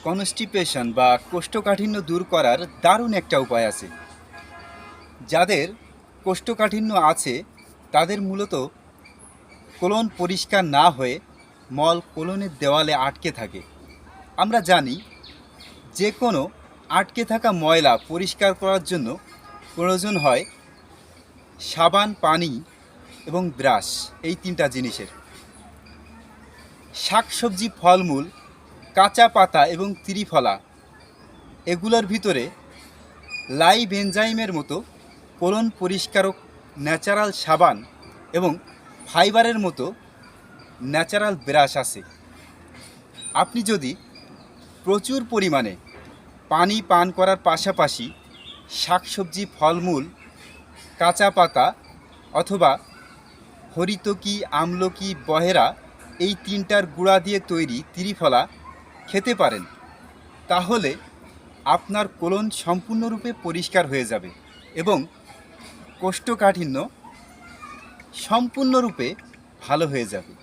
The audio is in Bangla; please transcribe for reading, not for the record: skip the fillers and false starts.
কনস্টিপেশন বা কোষ্ঠকাঠিন্য দূর করার দারুণ একটা উপায় আছে। যাদের কোষ্ঠকাঠিন্য আছে তাদের মূলত কোলন পরিষ্কার না হয়ে মল কোলনের দেওয়ালে আটকে থাকে। আমরা জানি যে কোনো আটকে থাকা ময়লা পরিষ্কার করার জন্য প্রয়োজন হয় সাবান, পানি এবং ব্রাশ, এই তিনটা জিনিসের। শাকসবজি, ফলমূল, কাঁচা পাতা এবং ত্রিফলা, এগুলোর ভিতরে লাইভ এনজাইমের মতো কোলন পরিষ্কারক ন্যাচারাল সাবান এবং ফাইবারের মতো ন্যাচারাল ব্রাশ আছে। আপনি যদি প্রচুর পরিমাণে পানি পান করার পাশাপাশি শাকসবজি, ফলমূল, কাঁচা পাতা অথবা হরিতকি, আমলকি, বহেরা, এই তিনটার গুঁড়া দিয়ে তৈরি ত্রিফলা খেতে পারেন, তাহলে আপনার কোলন সম্পূর্ণরূপে পরিষ্কার হয়ে যাবে এবং কোষ্ঠকাঠিন্য সম্পূর্ণরূপে ভালো হয়ে যাবে।